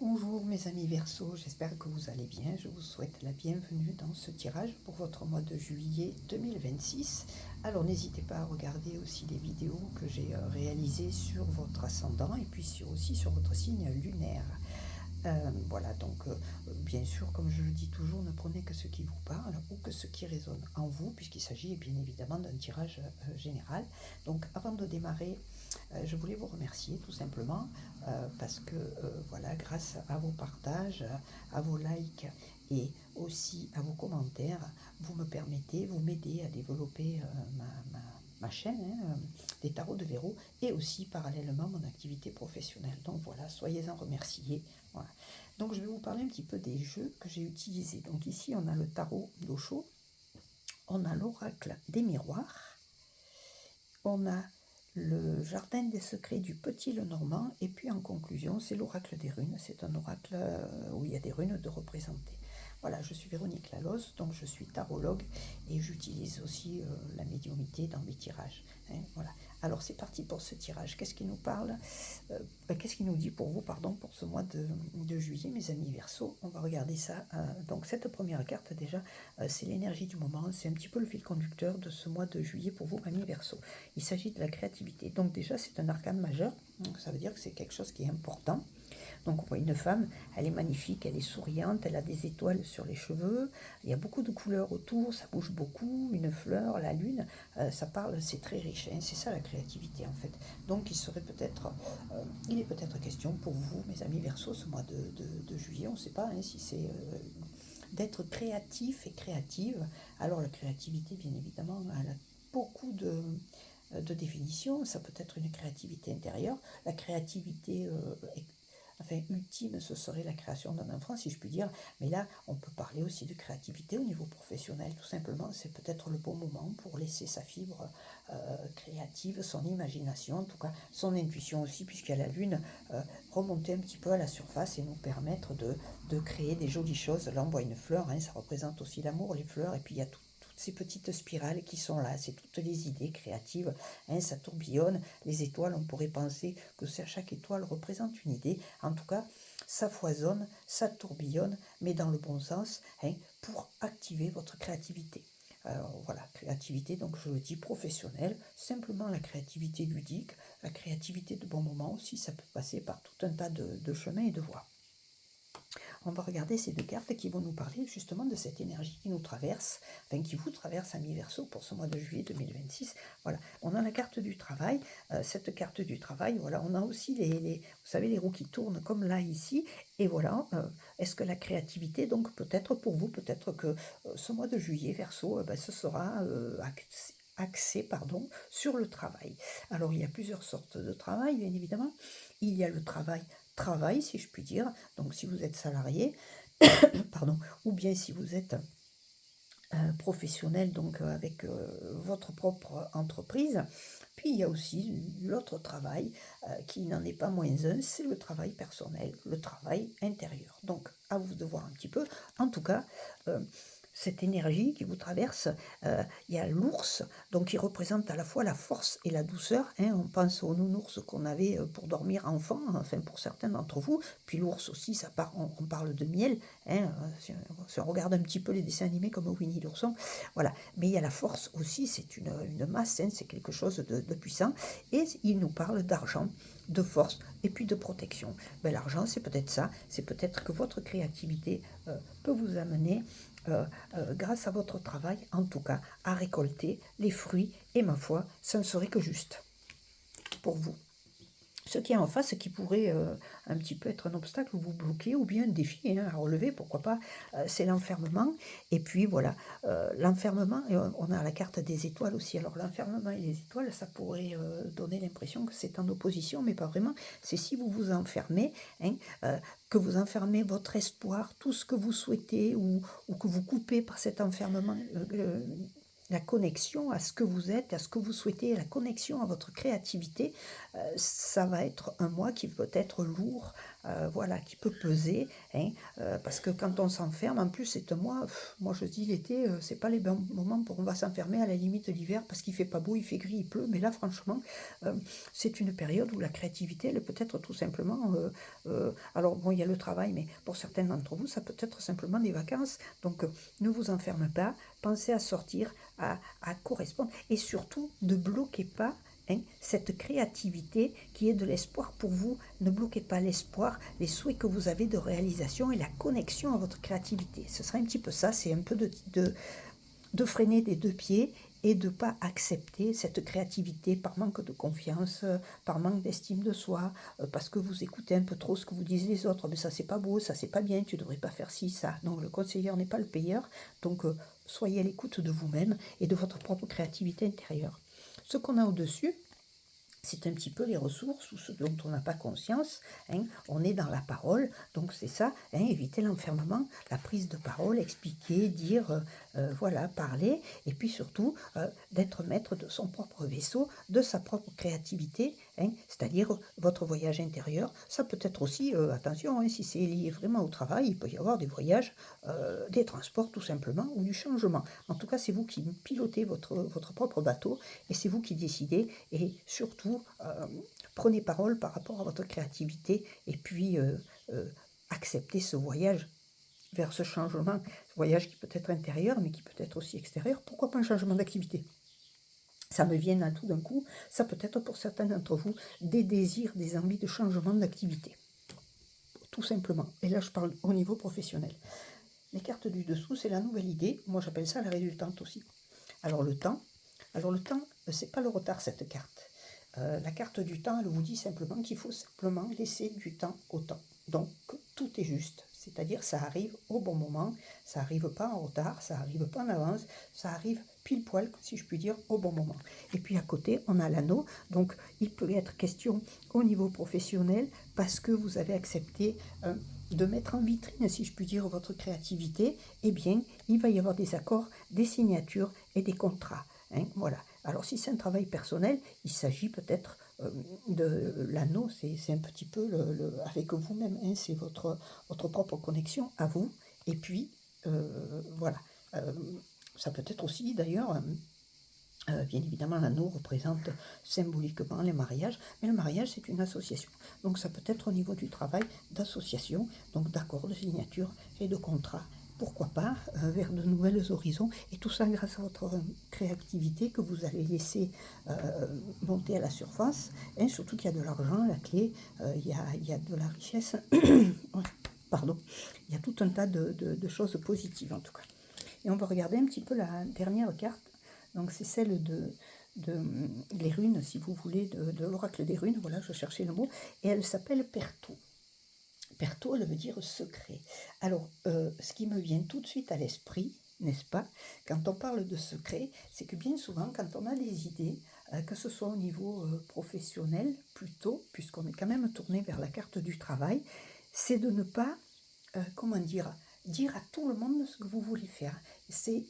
Bonjour mes amis Verseau, j'espère que vous allez bien. Je vous souhaite la bienvenue dans ce tirage pour votre mois de juillet 2026. Alors n'hésitez pas à regarder aussi les vidéos que j'ai réalisées sur votre ascendant et puis aussi sur votre signe lunaire. Voilà, donc bien sûr, comme je le dis toujours, ne prenez que ce qui vous parle ou que ce qui résonne en vous, puisqu'il s'agit bien évidemment d'un tirage général. Donc avant de démarrer, je voulais vous remercier tout simplement parce que voilà, grâce à vos partages, à vos likes et aussi à vos commentaires, vous m'aidez à développer ma chaîne, des tarots de Verrou, et aussi parallèlement mon activité professionnelle. Donc voilà, soyez-en remerciés. Voilà. Donc je vais vous parler un petit peu des jeux que j'ai utilisés. Donc ici on a le tarot d'Osho, on a l'oracle des miroirs, on a le jardin des secrets du Petit Lenormand, et puis en conclusion c'est l'oracle des runes. C'est un oracle où il y a des runes de représenter. Voilà, je suis Véronique Laloz, donc je suis tarologue et j'utilise aussi la médiumnité dans mes tirages. Voilà. Alors c'est parti pour ce tirage. Qu'est-ce qui nous parle qu'est-ce qui nous dit pour vous, pour ce mois de juillet, mes amis Verseau? On va regarder ça. Donc cette première carte déjà, c'est l'énergie du moment. C'est un petit peu le fil conducteur de ce mois de juillet pour vous, amis Verseau. Il s'agit de la créativité. Donc déjà, c'est un arcane majeur. Donc, ça veut dire que c'est quelque chose qui est important. Donc on voit une femme, elle est magnifique, elle est souriante, elle a des étoiles sur les cheveux, il y a beaucoup de couleurs autour, ça bouge beaucoup, une fleur, la lune, ça parle, c'est très riche, hein, c'est ça la créativité en fait. Donc il est peut-être question pour vous, mes amis Verseau, ce mois de juillet, on ne sait pas si c'est d'être créatif et créative. Alors la créativité, bien évidemment, elle a beaucoup de définitions. Ça peut être une créativité intérieure. La créativité ultime, ce serait la création d'un enfant, si je puis dire. Mais là, on peut parler aussi de créativité au niveau professionnel, tout simplement. C'est peut-être le bon moment pour laisser sa fibre créative, son imagination, en tout cas son intuition aussi, puisqu'il y a la lune, remonter un petit peu à la surface et nous permettre de créer des jolies choses. Là, on voit une fleur, ça représente aussi l'amour, les fleurs, et puis il y a toutes ces petites spirales qui sont là, c'est toutes les idées créatives, ça tourbillonne. Les étoiles, on pourrait penser que chaque étoile représente une idée. En tout cas, ça foisonne, ça tourbillonne, mais dans le bon sens, pour activer votre créativité. Alors voilà, créativité, donc je le dis professionnelle, simplement la créativité ludique, la créativité de bon moment aussi, ça peut passer par tout un tas de chemins et de voies. On va regarder ces deux cartes qui vont nous parler justement de cette énergie qui nous traverse, qui vous traverse, amis Verseau, pour ce mois de juillet 2026. Voilà, on a la carte du travail. Cette carte du travail, voilà, on a aussi vous savez, les roues qui tournent comme là ici. Et voilà, est-ce que la créativité, donc peut-être pour vous, peut-être que ce mois de juillet, Verseau, ce sera axé sur le travail. Alors il y a plusieurs sortes de travail, bien évidemment. Il y a le travail, si je puis dire. Donc si vous êtes salarié, ou bien si vous êtes professionnel, donc avec votre propre entreprise. Puis il y a aussi l'autre travail qui n'en est pas moins un, c'est le travail personnel, le travail intérieur. Donc à vous de voir un petit peu. En tout cas, cette énergie qui vous traverse, il y a l'ours, donc il représente à la fois la force et la douceur. On pense aux nounours qu'on avait pour dormir enfant, enfin pour certains d'entre vous. Puis l'ours aussi, on parle de miel. Si on regarde un petit peu les dessins animés comme Winnie l'ourson, voilà. Mais il y a la force aussi, c'est une masse, c'est quelque chose de puissant. Et il nous parle d'argent, de force et puis de protection. L'argent, c'est peut-être ça, c'est peut-être que votre créativité peut vous amener, grâce à votre travail, en tout cas, à récolter les fruits. Et ma foi, ça ne serait que juste pour vous. Ce qui est en face, qui pourrait un petit peu être un obstacle ou vous bloquer, ou bien un défi à relever, pourquoi pas, c'est l'enfermement. Et puis voilà, l'enfermement, et on a la carte des étoiles aussi. Alors l'enfermement et les étoiles, ça pourrait donner l'impression que c'est en opposition, mais pas vraiment. C'est si vous vous enfermez, que vous enfermez votre espoir, tout ce que vous souhaitez, ou que vous coupez par cet enfermement, la connexion à ce que vous êtes, à ce que vous souhaitez, la connexion à votre créativité, ça va être un mois qui peut être lourd voilà, qui peut peser, hein, parce que quand on s'enferme, en plus c'est un mois, moi je dis l'été, c'est pas les bons moments pour on va s'enfermer, à la limite l'hiver, parce qu'il fait pas beau, il fait gris, il pleut, mais là franchement, c'est une période où la créativité, elle peut être tout simplement, alors bon, il y a le travail, mais pour certains d'entre vous, ça peut être simplement des vacances, donc ne vous enfermez pas, pensez à sortir, à correspondre, et surtout ne bloquez pas, hein, cette créativité qui est de l'espoir pour vous. Ne bloquez pas l'espoir, les souhaits que vous avez de réalisation et la connexion à votre créativité. Ce sera un petit peu ça, c'est un peu de freiner des deux pieds et de ne pas accepter cette créativité par manque de confiance, par manque d'estime de soi, parce que vous écoutez un peu trop ce que vous disent les autres. Mais ça c'est pas beau, ça c'est pas bien, tu devrais pas faire ci, ça. Non, le conseiller n'est pas le payeur, donc soyez à l'écoute de vous-même et de votre propre créativité intérieure. Ce qu'on a au-dessus, c'est un petit peu les ressources ou ce dont on n'a pas conscience, hein. On est dans la parole, donc c'est ça, hein, éviter l'enfermement, la prise de parole, expliquer, dire, voilà, parler, et puis surtout d'être maître de son propre vaisseau, de sa propre créativité, hein, c'est-à-dire votre voyage intérieur. Ça peut être aussi, attention, hein, si c'est lié vraiment au travail, il peut y avoir des voyages, des transports tout simplement, ou du changement. En tout cas, c'est vous qui pilotez votre propre bateau, et c'est vous qui décidez, et surtout, prenez parole par rapport à votre créativité, et puis acceptez ce voyage vers ce changement, ce voyage qui peut être intérieur, mais qui peut être aussi extérieur. Pourquoi pas un changement d'activité? Ça me vient à tout d'un coup, ça peut être pour certains d'entre vous des désirs, des envies de changement d'activité, tout simplement. Et là, je parle au niveau professionnel. Les cartes du dessous, c'est la nouvelle idée. Moi, j'appelle ça la résultante aussi. Alors le temps, c'est pas le retard, cette carte. La carte du temps, elle vous dit simplement qu'il faut simplement laisser du temps au temps. Donc tout est juste, c'est-à-dire ça arrive au bon moment, ça n'arrive pas en retard, ça n'arrive pas en avance, ça arrive pile poil, si je puis dire, au bon moment. Et puis à côté, on a l'anneau, donc il peut être question au niveau professionnel, parce que vous avez accepté de mettre en vitrine, si je puis dire, votre créativité, eh bien, il va y avoir des accords, des signatures et des contrats. Hein, voilà. Alors si c'est un travail personnel, il s'agit peut-être de l'anneau, c'est un petit peu avec vous-même, hein, c'est votre propre connexion à vous. Et puis, voilà. Euh, Ça peut être aussi d'ailleurs, bien évidemment, l'anneau représente symboliquement les mariages, mais le mariage c'est une association. Donc ça peut être au niveau du travail d'association, donc d'accords, de signature et de contrats. Pourquoi pas vers de nouvelles horizons, et tout ça grâce à votre créativité que vous allez laisser monter à la surface, hein, surtout qu'il y a de l'argent à la clé, il y a de la richesse, pardon, il y a tout un tas de choses positives en tout cas. Et on va regarder un petit peu la dernière carte. Donc c'est celle de les runes, si vous voulez, de l'oracle des runes. Voilà, je cherchais le mot. Et elle s'appelle Perto. Perto, elle veut dire secret. Alors, ce qui me vient tout de suite à l'esprit, n'est-ce pas, quand on parle de secret, c'est que bien souvent, quand on a des idées, que ce soit au niveau professionnel plutôt, puisqu'on est quand même tourné vers la carte du travail, c'est de ne pas, comment dire à tout le monde ce que vous voulez faire. C'est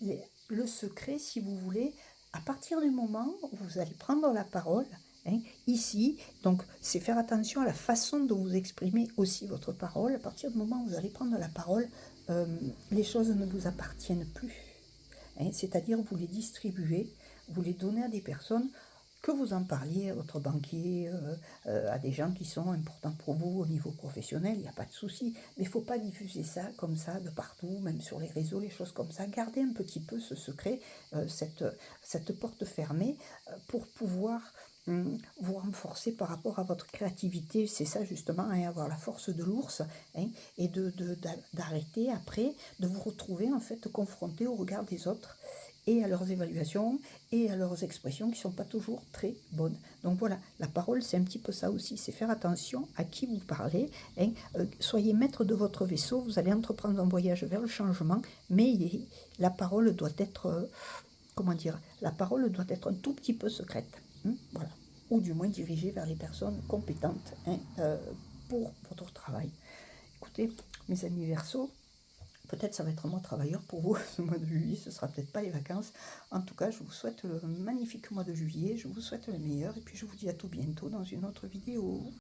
le secret, si vous voulez, à partir du moment où vous allez prendre la parole, hein, ici, donc c'est faire attention à la façon dont vous exprimez aussi votre parole. À partir du moment où vous allez prendre la parole, les choses ne vous appartiennent plus. Hein, c'est-à-dire vous les distribuez, vous les donnez à des personnes, que vous en parliez à votre banquier, à des gens qui sont importants pour vous au niveau professionnel, il n'y a pas de souci. Mais il ne faut pas diffuser ça comme ça de partout, même sur les réseaux, les choses comme ça. Gardez un petit peu ce secret, cette porte fermée, pour pouvoir vous renforcer par rapport à votre créativité. C'est ça justement, hein, avoir la force de l'ours, hein, et d'arrêter après, de vous retrouver en fait confronté au regard des autres, et à leurs évaluations et à leurs expressions qui ne sont pas toujours très bonnes. Donc voilà, la parole c'est un petit peu ça aussi, c'est faire attention à qui vous parlez, hein. Soyez maître de votre vaisseau, vous allez entreprendre un voyage vers le changement, mais la parole doit être, la parole doit être un tout petit peu secrète, hein, voilà, ou du moins dirigée vers les personnes compétentes, hein, pour votre travail. Écoutez, mes amis Verseaux, peut-être ça va être un mois travailleur pour vous, ce mois de juillet, ce sera peut-être pas les vacances. En tout cas, je vous souhaite le magnifique mois de juillet, je vous souhaite le meilleur, et puis je vous dis à tout bientôt dans une autre vidéo.